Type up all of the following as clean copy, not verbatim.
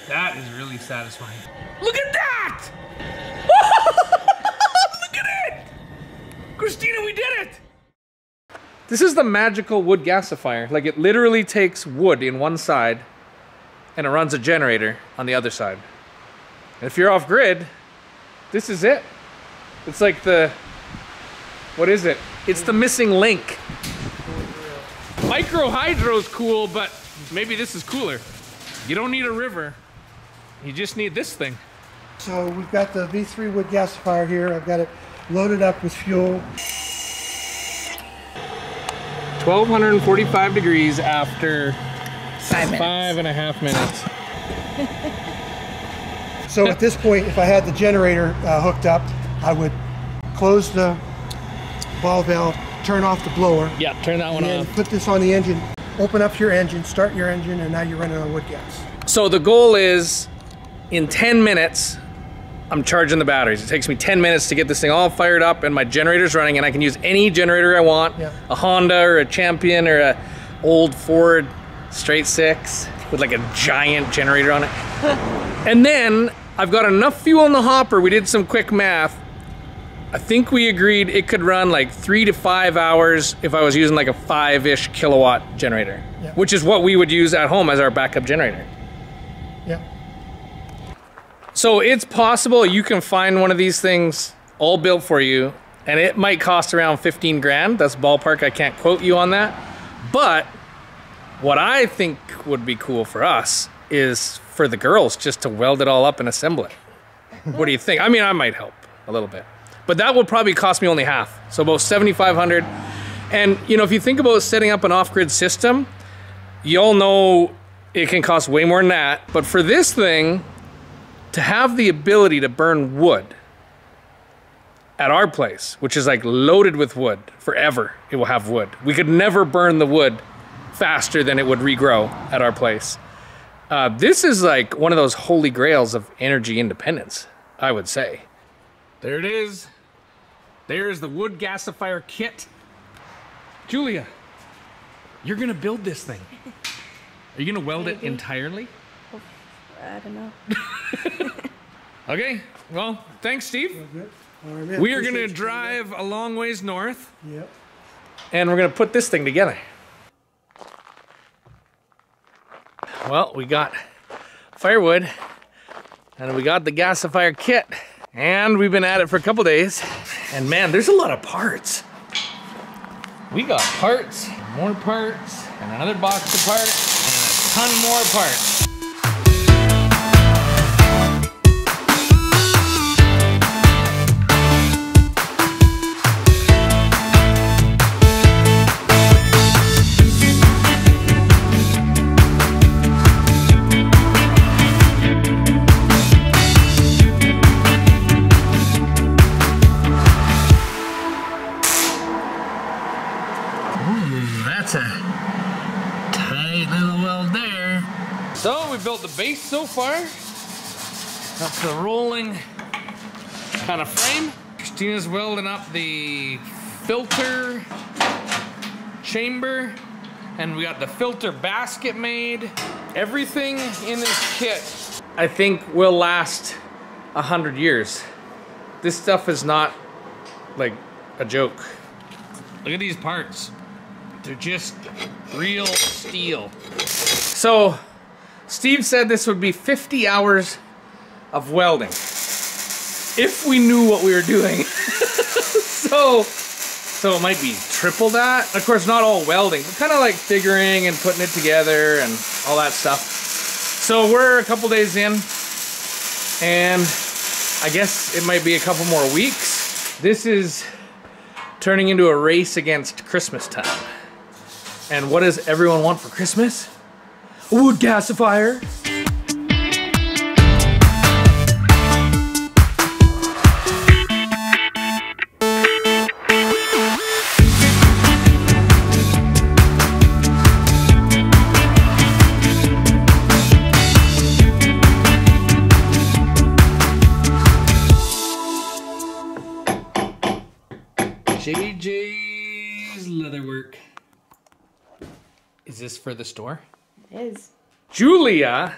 That is really satisfying. Look at that! Look at it! Christina, we did it! This is the magical wood gasifier. Like, it literally takes wood in one side and it runs a generator on the other side. And if you're off grid, this is it. It's like the, what is it? It's the missing link. Micro hydro's cool, but maybe this is cooler. You don't need a river. You just need this thing. So we've got the V3 wood gasifier here. I've got it loaded up with fuel. 1245 degrees after 5.5 minutes. So at this point, if I had the generator hooked up, I would close the ball valve, turn off the blower. Yeah, turn that one and off. Put this on the engine, open up your engine, start your engine, and now you're running on wood gas. So the goal is, in 10 minutes, I'm charging the batteries. It takes me 10 minutes to get this thing all fired up and my generator's running, and I can use any generator I want. Yeah. A Honda or a Champion or a old Ford straight six with like a giant generator on it. And then I've got enough fuel in the hopper. We did some quick math. I think we agreed it could run like 3 to 5 hours if I was using like a 5-ish kilowatt generator, Yeah. which is what we would use at home as our backup generator. Yeah. So it's possible you can find one of these things all built for you, and it might cost around 15 grand. That's ballpark. I can't quote you on that. But what I think would be cool for us is for the girls just to weld it all up and assemble it. What do you think? I mean, I might help a little bit, but that would probably cost me only half. So about 7,500. And you know, if you think about setting up an off-grid system, you all know it can cost way more than that. But for this thing, to have the ability to burn wood at our place, which is like loaded with wood forever, it will have wood. We could never burn the wood faster than it would regrow at our place. This is like one of those holy grails of energy independence, I would say. There it is. There's the wood gasifier kit. Julia, you're gonna build this thing. Are you gonna weld it entirely? I don't know. Okay, well, thanks, Steve. All right, man. We are gonna drive a long ways north. Yep. And we're gonna put this thing together. Well, we got firewood and we got the gasifier kit, and we've been at it for a couple days, and man, there's a lot of parts. We got parts, more parts, and another box of parts, and a ton more parts. That's a tight little weld there. So we built the base so far. That's the rolling kind of frame. Christina's welding up the filter chamber, and we got the filter basket made. Everything in this kit, I think, will last 100 years. This stuff is not like a joke. Look at these parts. They're just real steel. So, Steve said this would be 50 hours of welding, if we knew what we were doing. so it might be triple that. Of course, not all welding, but kind of like figuring and putting it together and all that stuff. So we're a couple days in, and I guess it might be a couple more weeks. This is turning into a race against Christmas time. And what does everyone want for Christmas? A wood gasifier. JJ's Leatherwork. Is this for the store? It is. Julia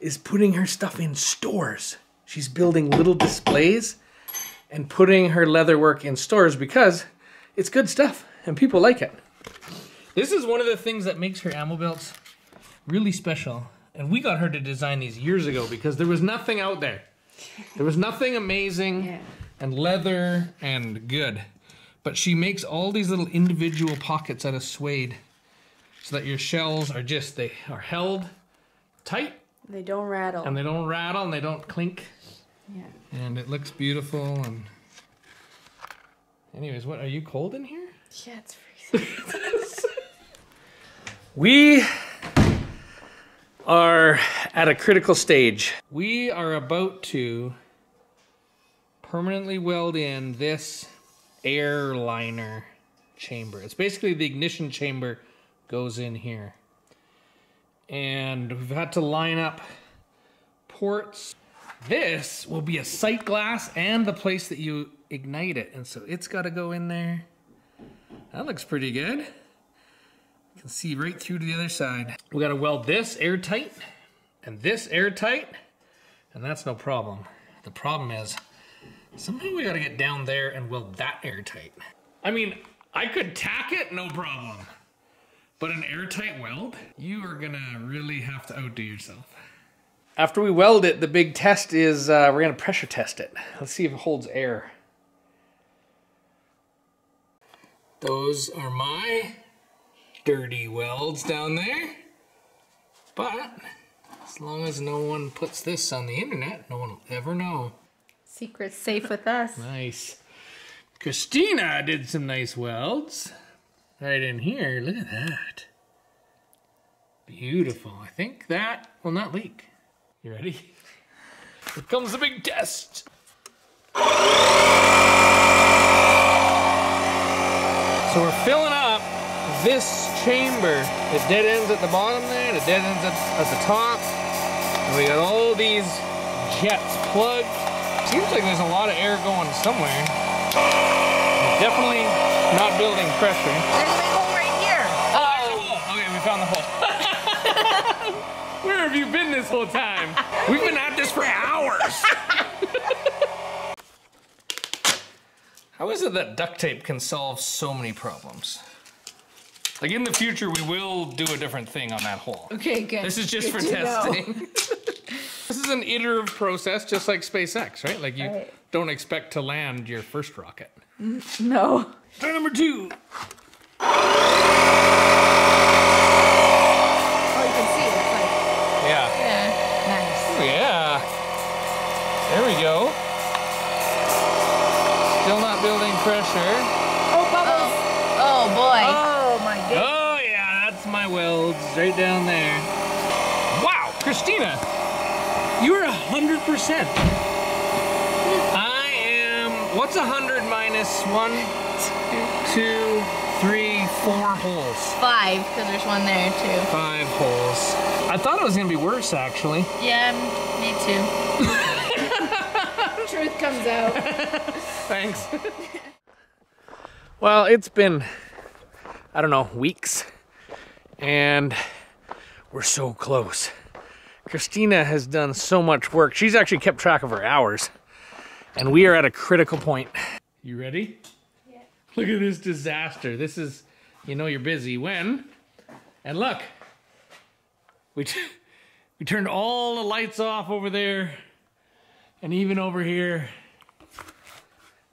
is putting her stuff in stores. She's building little displays and putting her leatherwork in stores because it's good stuff and people like it. This is one of the things that makes her ammo belts really special. And we got her to design these years ago because there was nothing out there. There was nothing amazing and leather and good. But she makes all these little individual pockets out of suede so that your shells are just, they are held tight. They don't rattle. And they don't rattle and they don't clink. Yeah. And it looks beautiful. And anyways, what, are you cold in here? Yeah, it's freezing. We are at a critical stage. We are about to permanently weld in this air liner chamber. It's basically the ignition chamber goes in here. And we've had to line up ports. This will be a sight glass and the place that you ignite it. And so it's got to go in there. That looks pretty good. You can see right through to the other side. We got to weld this airtight and this airtight, and that's no problem. The problem is somehow we got to get down there and weld that airtight. I mean, I could tack it, no problem. But an airtight weld, you are gonna really have to outdo yourself. After we weld it, the big test is we're gonna pressure test it. Let's see if it holds air. Those are my dirty welds down there. But as long as no one puts this on the internet, no one will ever know. Secret's safe with us. Nice. Christina did some nice welds. Right in here, look at that. Beautiful. I think that will not leak. You ready? Here comes the big test. So we're filling up this chamber. It dead ends at the bottom there, it dead ends at the top. And we got all these jets plugged. Seems like there's a lot of air going somewhere. Definitely not building pressure. There's a big hole right here. Oh, okay, we found the hole. Where have you been this whole time? We've been at this for hours. How is it that duct tape can solve so many problems? Like in the future, we will do a different thing on that hole. Okay, good. This is just for testing. This is an iterative process, just like SpaceX, right? Like you don't expect to land your first rocket. No. Try number 2. Oh, you can see it. It's like, Yeah. nice. Oh, yeah. There we go. Still not building pressure. Oh, bubbles. Oh, boy. Oh, my goodness. Oh, yeah, that's my welds right down there. Wow, Christina, you're 100%. I am, what's 100 minus 1, 2, 3, 4 holes? 5, because there's one there, too. 5 holes. I thought it was going to be worse, actually. Yeah, me too. Truth comes out. Thanks. Well, it's been, I don't know, weeks, and we're so close. Christina has done so much work. She's actually kept track of her hours, and we are at a critical point. You ready? Yeah. Look at this disaster. This is, you know you're busy when, and look, we turned all the lights off over there, and even over here.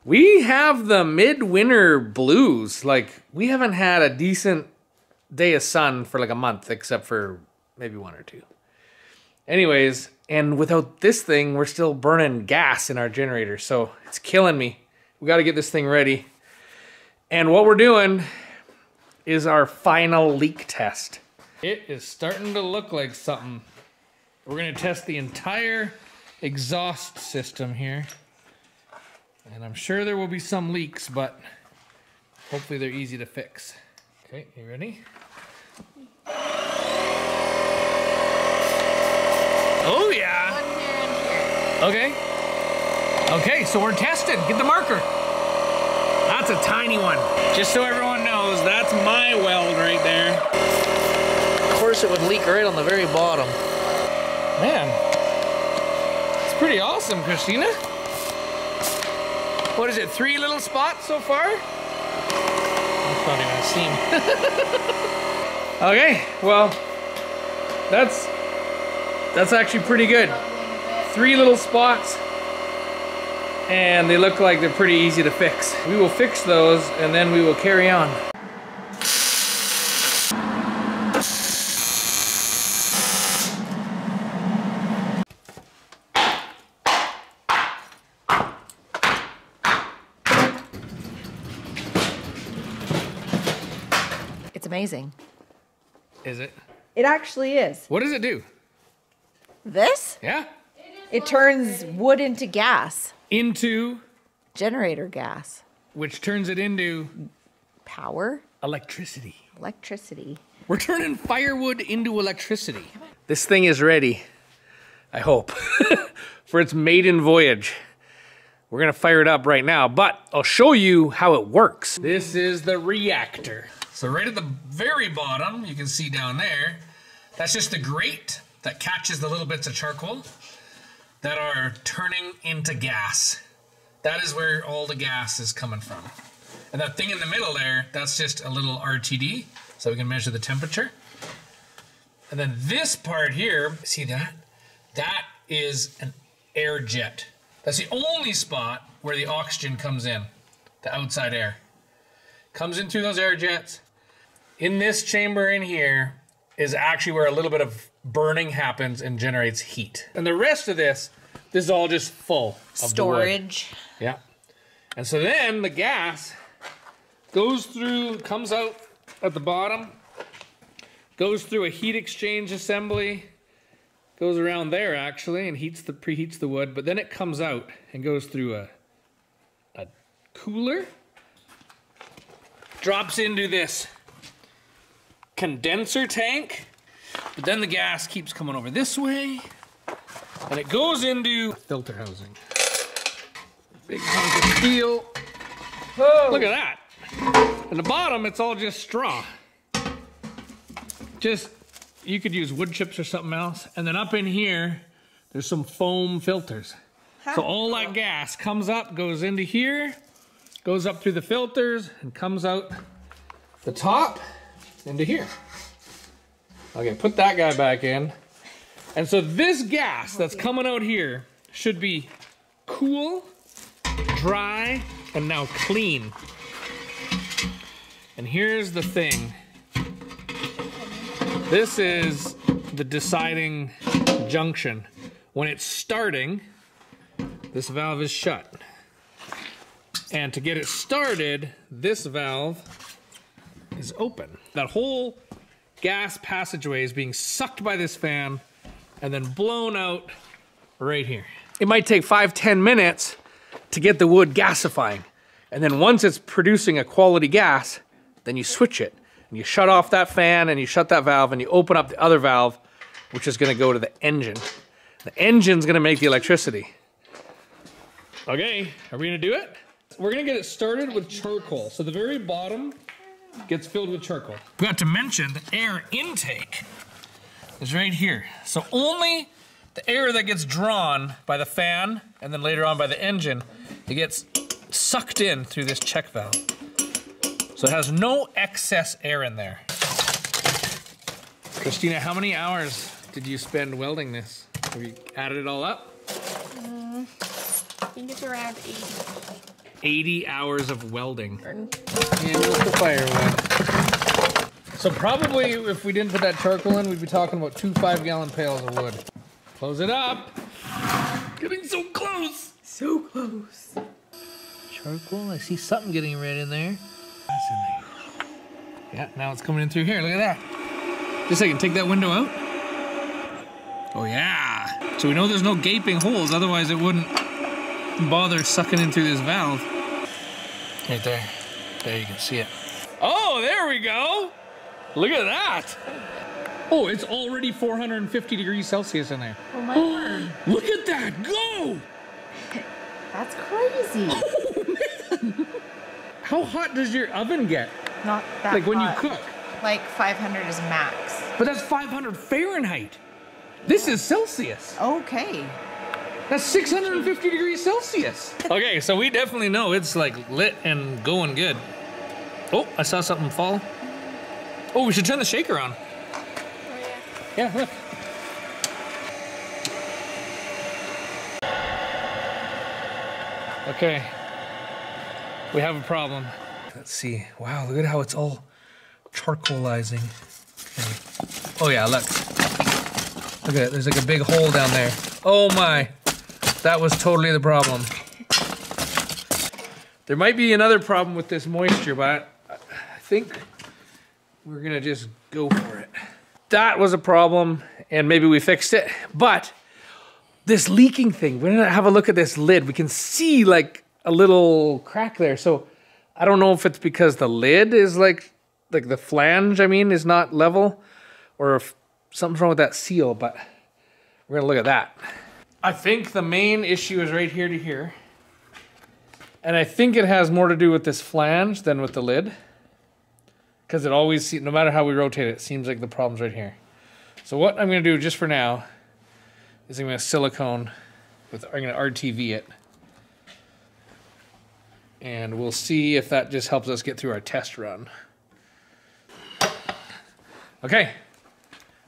We have the midwinter blues. Like, we haven't had a decent day of sun for like a month, except for maybe 1 or 2. Anyways, and without this thing, we're still burning gas in our generator, so it's killing me. We got to get this thing ready. And what we're doing is our final leak test. It is starting to look like something. We're going to test the entire exhaust system here. And I'm sure there will be some leaks, but hopefully they're easy to fix. Okay, you ready? Oh yeah! One here and here. Okay. Okay, so we're testing. Get the marker. That's a tiny one. Just so everyone knows, that's my weld right there. Of course it would leak right on the very bottom. Man, it's pretty awesome, Christina. What is it, 3 little spots so far? That's not even a seam. Okay, well, that's actually pretty good. 3 little spots, and they look like they're pretty easy to fix. We will fix those, and then we will carry on. It's amazing. Is it? It actually is. What does it do? This? Yeah? It turns wood into gas. Into, Generator gas. which turns it into Power. electricity. Electricity. We're turning firewood into electricity. This thing is ready, I hope, for its maiden voyage. We're gonna fire it up right now, but I'll show you how it works. This is the reactor. So right at the very bottom, you can see down there, that's just the grate that catches the little bits of charcoal that are turning into gas. That is where all the gas is coming from. And that thing in the middle there, that's just a little RTD, so we can measure the temperature. And then this part here, see that? That is an air jet. That's the only spot where the oxygen comes in, the outside air. Comes in through those air jets. In this chamber in here is actually where a little bit of burning happens and generates heat. And the rest of this is all just full of Storage. The wood. Yeah. And so then the gas goes through, comes out at the bottom, goes through a heat exchange assembly, goes around there actually and preheats the wood, but then it comes out and goes through a cooler, drops into this condenser tank, but then the gas keeps coming over this way, and it goes into filter housing. Big hunk of steel. Whoa. Look at that. At the bottom, it's all just straw. You could use wood chips or something else. And then up in here, there's some foam filters. So all that gas comes up, goes into here, goes up through the filters, and comes out the top into here. Okay, put that guy back in. And so this gas that's coming out here should be cool, dry, and now clean. And here's the thing. This is the deciding junction. When it's starting, this valve is shut. And to get it started, this valve is open. That whole gas passageway is being sucked by this fan and then blown out right here. It might take 5-10 minutes to get the wood gasifying. And then once it's producing a quality gas, then you switch it. And you shut off that fan and you shut that valve and you open up the other valve, which is gonna go to the engine. The engine's gonna make the electricity. Okay, are we gonna do it? We're gonna get it started with charcoal. So the very bottom gets filled with charcoal. Forgot to mention the air intake is right here. So only the air that gets drawn by the fan and then later on by the engine, it gets sucked in through this check valve. So it has no excess air in there. Christina, how many hours did you spend welding this? Have you added it all up? I think it's around 80. 80 hours of welding. And with the firewood. So probably if we didn't put that charcoal in, we'd be talking about 2 5-gallon pails of wood. Close it up. Getting so close. So close. Charcoal, I see something getting red in there. That's in there. Yeah, now it's coming in through here. Look at that. Just a second, take that window out. Oh yeah. So we know there's no gaping holes, otherwise it wouldn't bother sucking in through this valve. Right there. There you can see it. Oh, there we go. Look at that. Oh, it's already 450 degrees Celsius in there. Oh my word. Look at that, go. That's crazy. Oh, man. How hot does your oven get? Not that Like when hot. you cook? Like 500 is max. But that's 500 Fahrenheit. This is Celsius. Okay. That's 650 degrees Celsius. Okay, so we definitely know it's like lit and going good. Oh, I saw something fall. Oh, we should turn the shaker on. Oh, Yeah, look. Okay, we have a problem. Let's see. Wow, look at how it's all charcoalizing. Okay. Oh yeah, look. Look at it, there's like a big hole down there. Oh my, that was totally the problem. There might be another problem with this moisture, but I think we're gonna just go for it. That was a problem, and maybe we fixed it, but this leaking thing, we're gonna have a look at this lid. We can see like a little crack there. So I don't know if it's because the lid is like the flange, I mean, is not level, or if something's wrong with that seal, but we're gonna look at that. I think the main issue is right here to here. And I think it has more to do with this flange than with the lid. Because it always, no matter how we rotate it, it seems like the problem's right here. So what I'm gonna do just for now is I'm gonna silicone I'm gonna RTV it. And we'll see if that just helps us get through our test run. Okay,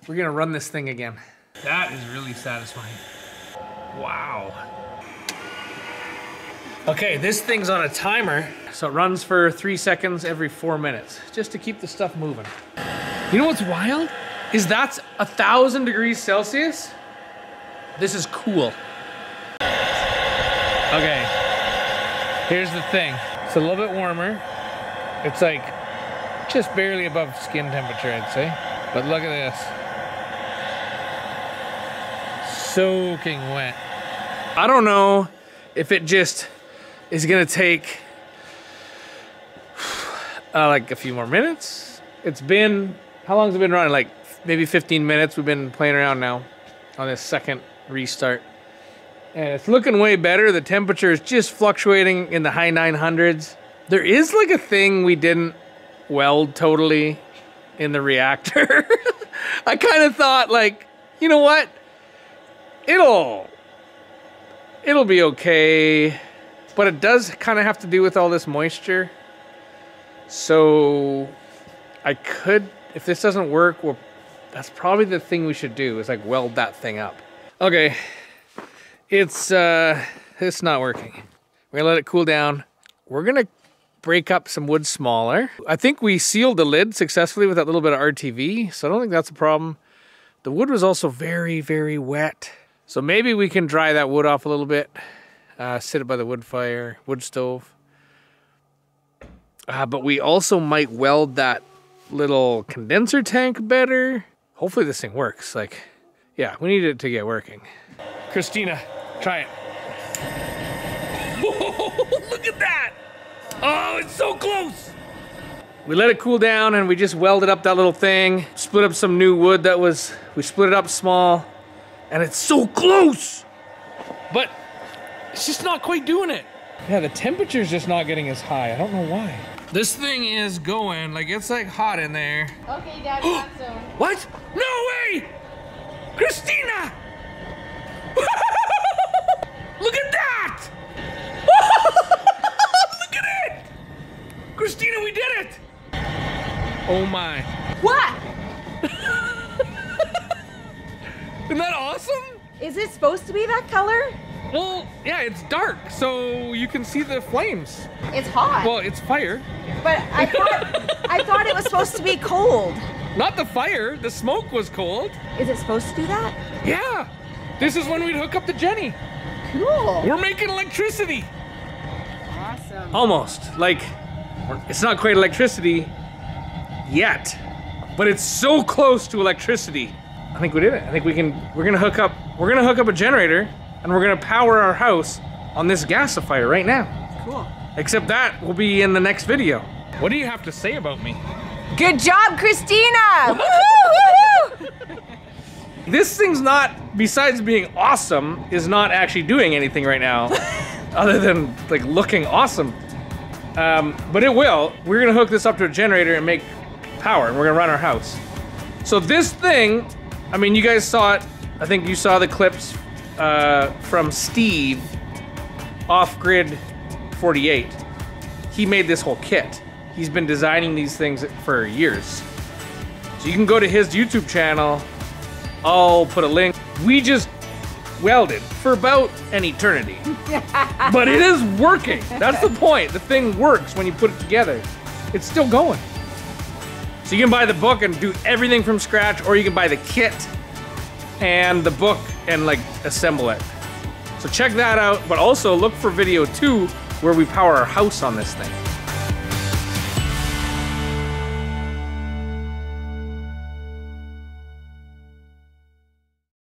we're gonna run this thing again. That is really satisfying. Wow. Okay, this thing's on a timer, so it runs for 3 seconds every 4 minutes, just to keep the stuff moving. You know what's wild? Is that's 1,000 degrees Celsius? This is cool. Okay, here's the thing. It's a little bit warmer. It's like just barely above skin temperature, I'd say. But look at this. Soaking wet. I don't know if it just is gonna take like a few more minutes. It's been, how long has it been running? Like maybe 15 minutes we've been playing around now on this second restart. And it's looking way better. The temperature is just fluctuating in the high 900s. There is like a thing we didn't weld totally in the reactor. I kind of thought like, you know what? It'll be okay. But it does kind of have to do with all this moisture. So I could, if this doesn't work, well, that's probably the thing we should do is like weld that thing up. Okay, it's not working. We're gonna let it cool down. We're gonna break up some wood smaller. I think we sealed the lid successfully with that little bit of RTV, so I don't think that's a problem. The wood was also very, very wet. So maybe we can dry that wood off a little bit. Sit it by the wood stove. But we also might weld that little condenser tank better. Hopefully this thing works. Like, yeah, we need it to get working. Christina, try it. Whoa, look at that! Oh, it's so close! We let it cool down and we just welded up that little thing. Split up some new wood we split it up small. And it's so close! But it's just not quite doing it. Yeah, the temperature's just not getting as high. I don't know why. This thing is going, like it's like hot in there. Okay, Dad, not soon. What? No way! Christina! Look at that! Look at it! Christina, we did it! Oh my. What? Isn't that awesome? Is it supposed to be that color? Well, yeah, it's dark, so you can see the flames. It's hot. Well, it's fire. But I thought it was supposed to be cold. Not the fire, the smoke was cold. Is it supposed to do that? Yeah. This is when we'd hook up the Jenny. Cool. We're making electricity. Awesome. Almost. Like, it's not quite electricity yet, but it's so close to electricity. I think we did it. I think we're gonna hook up a generator and we're gonna power our house on this gasifier right now. Cool. Except that will be in the next video. What do you have to say about me? Good job, Christina! Woo-hoo, woo-hoo! This thing's not, besides being awesome, is not actually doing anything right now other than like looking awesome. But it will. We're gonna hook this up to a generator and make power, and we're gonna run our house. So this thing, I mean, you guys saw it I think you saw the clips from Steve, Off-Grid 48. He made this whole kit. He's been designing these things for years. So you can go to his YouTube channel. I'll put a link. We just welded for about an eternity. But it is working. That's the point. The thing works when you put it together. It's still going. So you can buy the book and do everything from scratch, or you can buy the kit and the book and like assemble it. So check that out, but also look for video 2 where we power our house on this thing.